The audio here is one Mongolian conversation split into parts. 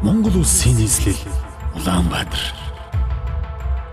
Монгол улсын нийслэл Улаанбаатар.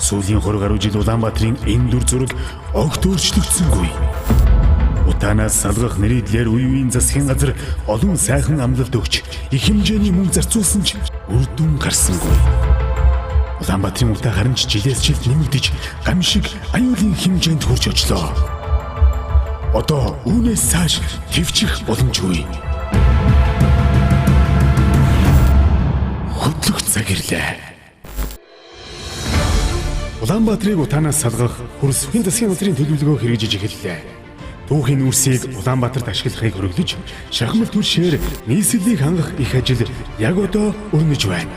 Сүүлийн 20 гаруй жил Улаанбаатарын энэ дүр зураг огт өөрчлөгдсөнгүй. Утаанаас салгах нэрийдлэр үе үеийн засгийн газар олон сайхан амлалт өгч их хэмжээний мөнгө зарцуулсан ч үр дүн гарсангүй. Улаанбаатарын утаа харин ч жилээс жилд нэмэгдэж гамшиг аюулын хэмжээнд хүрч очлоо. Одоо үүнээс цааш твчих боломжгүй. Хөдлөх цаг ирлээ. Улаанбаатарыг утаанаас салгах хөрсөхийн засгийн газрын төлөвлөгөө хэрэгжиж эхэллээ. Түүхийн үрсийг Улаанбаатарт ашиглахыг хөргөдөж, шахмал түлшээр нийслэлийг хангах их ажил яг одоо өрнөж байна.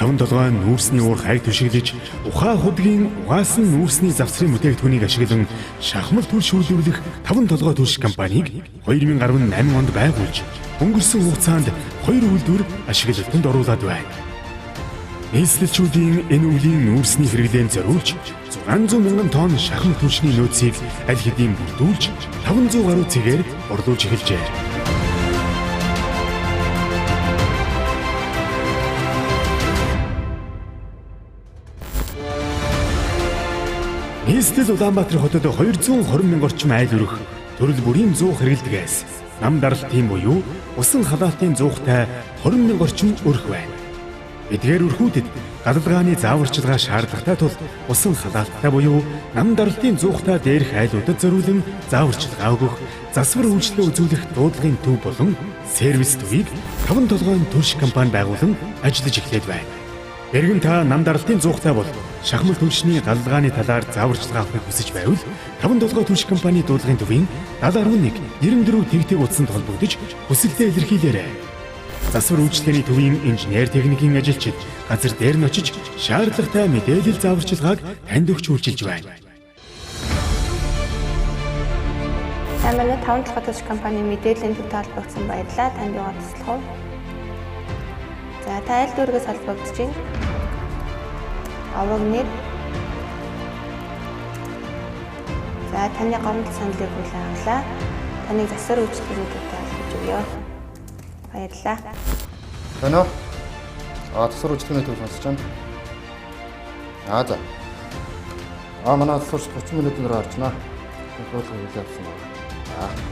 5-7 нүүрсний уур хайг түшиглэж, ухаан худгийн угаасан нүүрсний завсрын бүтээгдэхүүнийг ашиглан шахмал түлш үйлдвэрлэх 5-7 түлш компанийг 2018 онд байгуулж, өнгөрсөн хугацаанд 2 үйлдвэр ашиглалтанд оруулаад байна. Нийслэлчүүдийн энэ үеийн нүүрсний хэрэглээнд зориулж 600 мянган тонн шахмал түлшний нөөцийг аль хэдийн бүрдүүлж 500 гаруй цэгээр борлуулж эхэлжээ. Нийслэл Улаанбаатар хотод 220 мянга орчим айл өрөх төрөл бүрийн зуух хэрэгэлдгээс нам даралтын буюу усан халаалтын зуухтай 20 мянга орчим өрх байна. Эдгээр өрхүүдэд галалгааны зааварчилгаа шаардлагатай тул усан халаалттай буюу нам даралтын зуухтай дээрх айлуудад зориулан зааварчилгаа өгөх, засвар үйлчлэл үзүүлэх дуудлагын төв болон сервис төвийг 5-7 түлш компани байгуулан ажиллаж эхлээд байна. Эргэн та нам даралтын зуухтай бол шахмал түлшний галалгааны талаар зааварчилгаа авахыг хүсэж байвал 5-7 түлш компани дуудлагын төвийн 7011 94 тэгтэг утсанд холбогдож хүсэлтээ илэрхийлээрэй. Засвар үйлчлэлийн төвийн инженер техникийн ажилчид газар дээр нь очиж шаардлагатай мэдээлэл зааварчилгааг танд өгч үйлчилж байна. Манай 5-7 түлш компани мэдээллийн төвтэй холбогдсон баярлалаа. Танд яваад туслах уу? За, та аль дүүргээс холбогдож байна? Аваг нэр. За, таны гомдол саналыг хүлээн авлаа. Таныг засвар үйлчлэлүүдэд холбож өгье. Баярлалаа. Тэнэ. Засвар үйлчлэлийн төв сонсож байна. За. Манай засвар 30 минутын дараа орж байна. Хөдөлгөөн хийлээ авсан байна.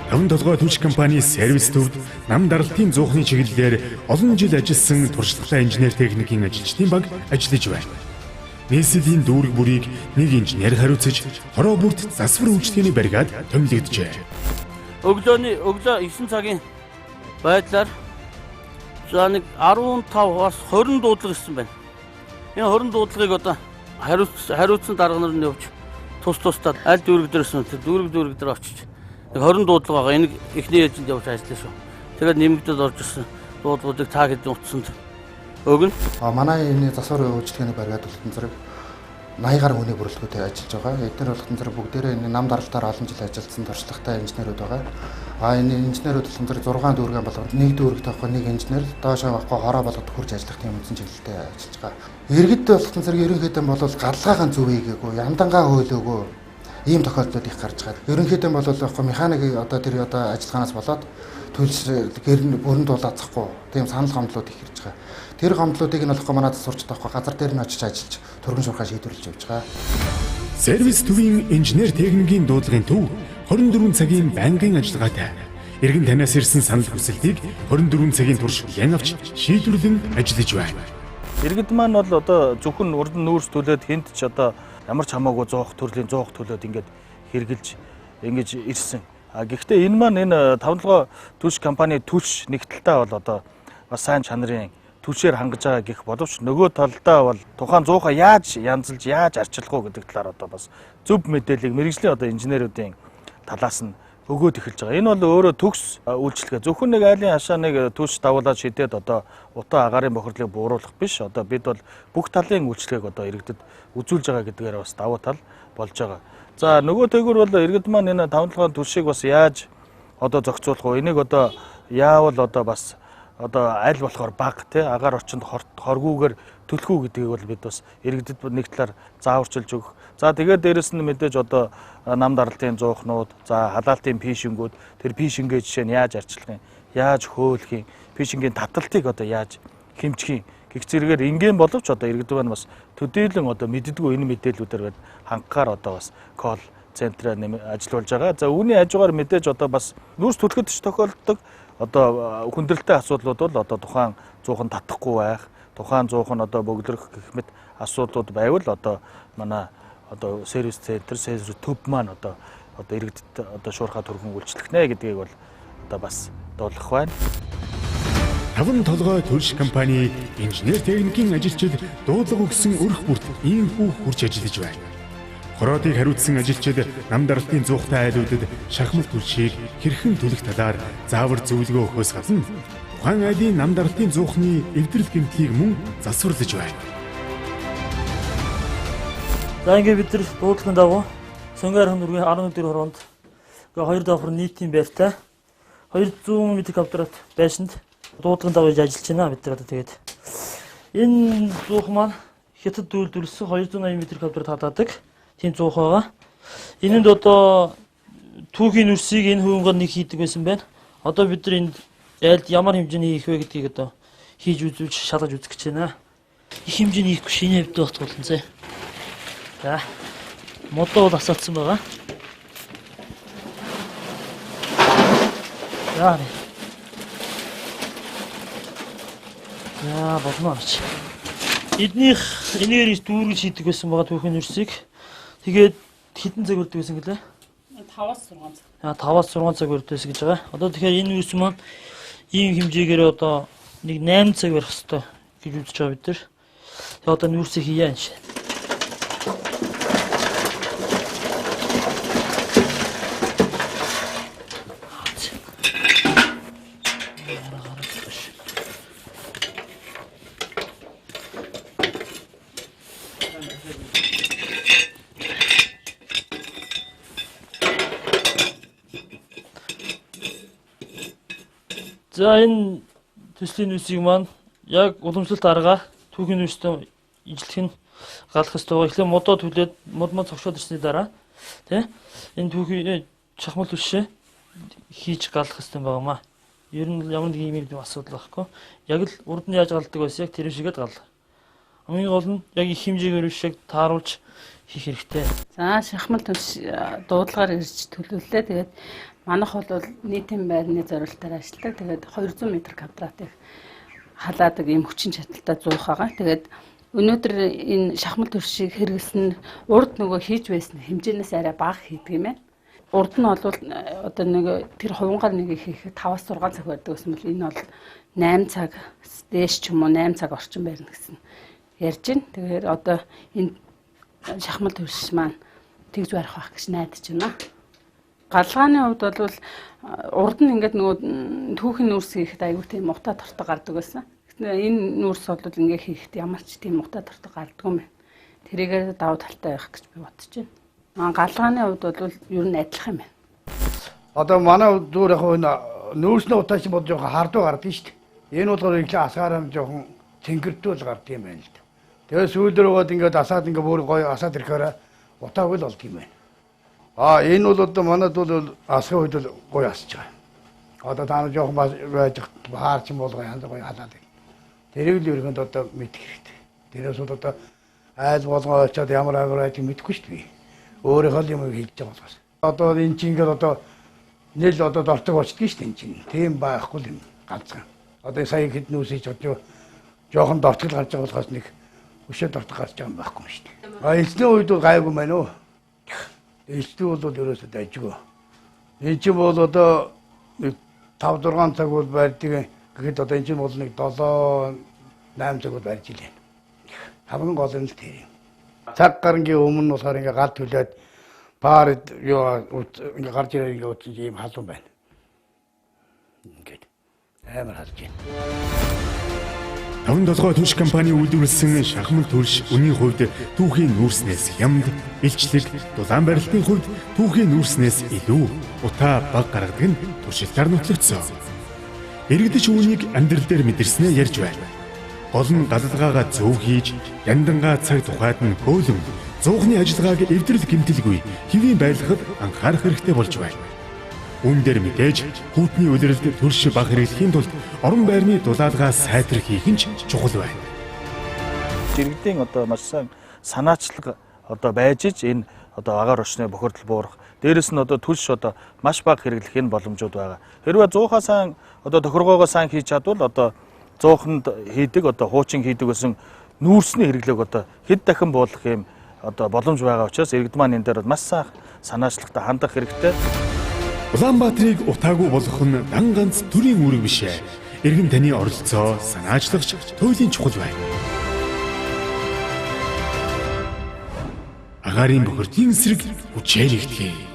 5-7 түлш компани сервис төвд нам даралтын зуухны чиглэлээр олон жил ажилласан туршлагатай инженер техникийн ажилчдын баг ажиллаж байна. Нийслэлийн дүүрэг бүрийг нэг инженер хариуцаж, хороо бүрт засвар үйлчлэлийн бригад томилогджээ. Өглөө 9 цагийн байдлаар за нэг 15-аас 20 дуудлага ирсэн байна. Энэ 20 дуудлагыг одоо хариуцсан дарга нар нь явж тусдаа аль дүүрэг дээрээс дээр очиж 20 дуудлага байгаа. Энийг эхний ээлжинд явж ажиллаа шүү. Тэгээд нэмэгдэл орж ирсэн дуудлагуудыг та хэдэн утсанд өгнө. Манай энэ засвар үйлчлэгээний бригад болтон зэрэг 80 гаруй хүний бүрэлдэхүүнтэй ажиллаж байгаа. Эдгээр болтон зэрэг бүгдээрээ энэ нам даралтаар олон жил ажилласан туршлагатай инженерүүд байгаа. Энэ инженерүүд болтон зэрэг 6 дүүргэн болгоод нэг дүүрэгт авахгүй нэг инженер доошоо авахгүй хороо болгоод хурж ажиллах тийм үндсэн чиглэлтэй ажиллаж байгаа. Иргэд болтон зэрэг ерөнхийдөө бол галгаахан зүв хийгээгүй, яндангаа хөөлөөгөө ийм тохиолдлууд их гарч байгаа. Ерөнхийдөө бол яг механик одоо тэр одоо ажиллагаанаас болоод төлс бүрэн дуулаацахгүй тийм санал гомдлууд их ирж байгаа. Тэр гомдлуудыг нь болохгүй манайд сурч таахгүй газар дээр нь очиж ажиллаж төргөн шуурхаа шийдвэрлэж явж байгаа. Сервис төвийн инженер техникийн дуудлагын төв 24 цагийн байнгын ажиллагаатай. Иргэн танаас ирсэн санал хүсэлтийг 24 цагийн турш ян авч шийдвэрлэн ажиллаж байна. Иргэд маань бол одоо зөвхөн урд нүүрс төлөөд хинт ч одоо ямар ч хамаагүй зуух төлөөд ингээд хэрглэж ингэж ирсэн. Гэхдээ энэ маань энэ 5-7 түлш компани түлш нэгдэлтэй бол одоо бас сайн чанарын түлшээр хангаж байгаа гэх боловч нөгөө талдаа бол тухайн зуухаа яаж янзалж яаж арчилах уу гэдэг талаар одоо бас зөв мэдээллийг мэргэжлийн одоо инженеруудын талаас нь өгөөд эхэлж байгаа. Энэ бол өөрөө төгс үйлчлэгээ. Зөвхөн нэг айлын хашаа нэг түлш давуулаад шидэд одоо утаа агаарын бохирлыг бууруулах биш. Одоо бид бол бүх талын үйлчлэгийг одоо иргэдэд үзүүлж байгаа гэдгээр бас давуу тал болж байгаа. За нөгөө төгөр бол иргэд маань энэ 5-7 түлшийг бас яаж одоо зохицуулах вэ? Энийг одоо яавал одоо бас одоо аль болохоор баг те агаар орчинд хоргуугаар төлхүү гэдгийг бол бид бас иргэдэд нэг талаар зааварчилж өгөх. За тэгээд дээрэс нь мэдээж одоо нам даралтын зуухнууд, за халаалтын пишингүүд, тэр пишингээ жишээ нь яаж арчлах юм, яаж хөөлөх юм, фишингийн таталтыг одоо яаж хэмжих юм гэх зэрэгээр ингийн боловч одоо иргэдэг маань бас төдийлөн одоо мэддэггүй энэ мэдээллүүдээр хангахаар одоо бас колл центраа ажиллуулж байгаа. За үүний хажуугаар мэдээж одоо бас нүүрс түлхэт тохиолддог одоо хүндрэлтэй асуудлууд бол одоо тухайн зуухан татахгүй байх, тухайн зуухан одоо бөглөрөх гэх мэт асуудлууд байвал одоо манай одоо сервис центр, сервис төв маань одоо иргэдэд одоо шуурхай түргэн үйлчлэх нэ гэдгийг бол одоо бас дуулах байна. Таван толгой турш компани инженер техникийн ажилчид дуудлага өгсөн өрх бүрт ийхүү хурж ажиллаж байна. Хороодыг хариуцсан ажилчид нам даралтын зуухтай айлуудад шахмал түлшийг хэрхэн төлөх талаар заавар зөвлөгөө өгөхөөс гадна тухайн айлын нам даралтын зуухны эвдрэл гэмтлийг мөн засварлаж байна. За ингээд бид нар дуудлагын дагуу Сонгойрхон нургийн 11 хороонд 2 давхар нийтийн байртай 200 м2 байшинд дуудлагын дагуу ажиллаж байна бид нар одоо тэгээд энэ зуух маань хятад үйлдвэрлэсэн 280 м2 татаадаг тийм зуух байгаа. Энэнд одоо түүхийн нүрсийг энэ хувингаар нэг хийдэг байсан байна. Одоо бид нар энд айлд ямар хэмжээний хийх вэ гэдгийг одоо хийж үзүүлж шалгаж үзэх гэж байна. Их хэмжээний хийхгүй шинэ хэвдээ бат болно зэ. За модоо бол асаацсан байгаа. За болно ч. Эднийх энээр дүүргэж хийдэг байсан байгаа түүхийн нүрсийг. Тэгээд хэдэн цаг өрдөг байсан гэлээ? 5-6 цаг. 5-6 цаг өрдөг байсан гэж байгаа. Одоо тэгэхээр энэ нүрс маань ийм хэмжээгээр одоо нэг 8 цаг барих хэрэгтэй гэж үзэж байгаа бид нар. Тэгээд одоо нүрсийг хийя энэ. За энэ төслийн нүсийг маань яг уламжлалт аргаар түүхийн нүстэй ижилхэн галах ёстой байгаа. Эхлээ модоо түлээд мод цогшоод ирсний дараа тий энэ түүхийн шахмал түшээ хийж галах ёстой байгаамаа. Ер нь ямар нэг юм асуудал байхгүй. Яг л урд нь яаж галдаг байсан яг тэр шигэд гал. Хамгийн гол нь яг их хэмжээгээр шиг тааруулж хийх хэрэгтэй. За шахмал түш дуудлагаар ирж төлөвлөлээ. Тэгээд манайх бол нийтийн байрны зорилтоор ажилладаг. Тэгээд 200 м2 халаадаг ийм хүчин чадалтай зуух байгаа. Тэгээд өнөөдөр энэ шахмал түшийг хэрэглэсэн урд нөгөө хийж байсан хэмжээнээс арай бага хийдэг юм байна. Урд нь бол одоо нэг тэр хувангаар нэг хийхэд 5-6 цаг байдаг гэсэн бол энэ бол 8 цаг дээш ч юм уу 8 цаг орчим байна гэсэн ярьж байна. Тэгэхээр одоо энэ шахмал түш маань тэгж барих байх гэж найдаж байна. Галгааны хувьд бол урд нь ингээд нөгөө түүхийн нүрс хийхэд аюу тийм мута тортог гардаг байсан. Энэ нүрс бол ингээ хийхэд ямар ч тийм мута тортог гардаггүй юм байна. Тэрийгээр давуу талтай байх гэж би бодож байна. Галгааны хувьд бол ер нь адилхан юм байна. Одоо манай зүгээр яг энэ нүүрсний утаач бод жоохон хардуу гардаг шүү дээ. Энэ болохоор ихлэ асгаараа жоохон тэнгэрдүүл гардаг юм байна л да. Тэгээд сүүлдөрөөд ингээд асаад ингээ бүр гоё асаад ирэхээр утаагүй л болд юм байна. Энэ бол одоо манайд бол асгын үед бол гоё асж байгаа. Одоо та нар жоохон байж хаарч юм болгоо янз гоё халаад. Тэрийг л ерөнхийдөө одоо мэдэх хэрэгтэй. Тэрээс бол одоо айл болгоо очиод ямар аваад мэдэхгүй шүү дээ. Өөрийнхөө юм хийж байгаа болохоос. Одоо энэ чинь ингээд одоо нэл одоо дортог болчихдгийг шүү дээ энэ чинь. Тийм байхгүй юм ганцхан. Одоо сая хэд нүсэж бодё. Жоохон дортгол гарч байгаа болохоос нэг өшөө дортог гарч байгаа юм байхгүй юм шүү дээ. Эцний үед бол гайгүй байна уу? Эцний бол ерөөсөө дайжгүй. Энэ чинь бол одоо 5-6 цаг бол барьдаг. Гэхэд одоо энэ чинь бол нэг 7-8 цаг бол барьж илээ. Хамгийн гол нь л тэр юм. Цаг гарангийн өмнө болохоор ингээ гал түлээд пар юу ингээ гарч ирээ ингээ утсан ийм халуун байна. Ингээд амар халж байна. Таван толгой түш компани үйлдвэрлэсэн шахмал түлш үнийн хувьд түүхийн нүүрснээс хямд, илчлэг, дулаан барилтын хувьд түүхийн нүүрснээс илүү утаа баг гаргадаг нь туршилтаар нотолгдсон. Иргэдч үүнийг амьдрал дээр мэдэрснээ ярьж байна. Гол нь галалгаагаа зөв хийж, яндангаа цаг тухайд нь хөөлөн, зуухны ажиллагааг эвдрэл гэмтэлгүй хэвийн байлгахад анхаарах хэрэгтэй болж байна. Үүн дээр мэдээж хүүтний улиралд төрш баг хэрэглэхийн тулд орон байрны дулаалгаас сайтар хийх нь чухал байна. Иргэдийн одоо маш сайн санаачлаг одоо байж иж энэ одоо агаар орчны бохирдол буурах. Дээрэс нь одоо түлш одоо маш бага хэрэглэх нь боломжууд байгаа. Хэрвээ 100-аа сайн одоо тохиргоогоо сайн хийж чадвал одоо 100-нд хийдэг одоо хуучин хийдэг гэсэн нүүрсний хэрэглээг одоо хэд дахин буулгах юм одоо боломж байгаа учраас иргэд маань энэ дээр маш сайн санаачлагтай хандах хэрэгтэй. Улаанбаатарыг утаагүй болгох нь дан ганц төрийн үүрэг биш ээ. Иргэн таны оролцоо санаачлагч туйлын чухал байна. Агаарын бохирдын эсрэг хүчээр игтгэе.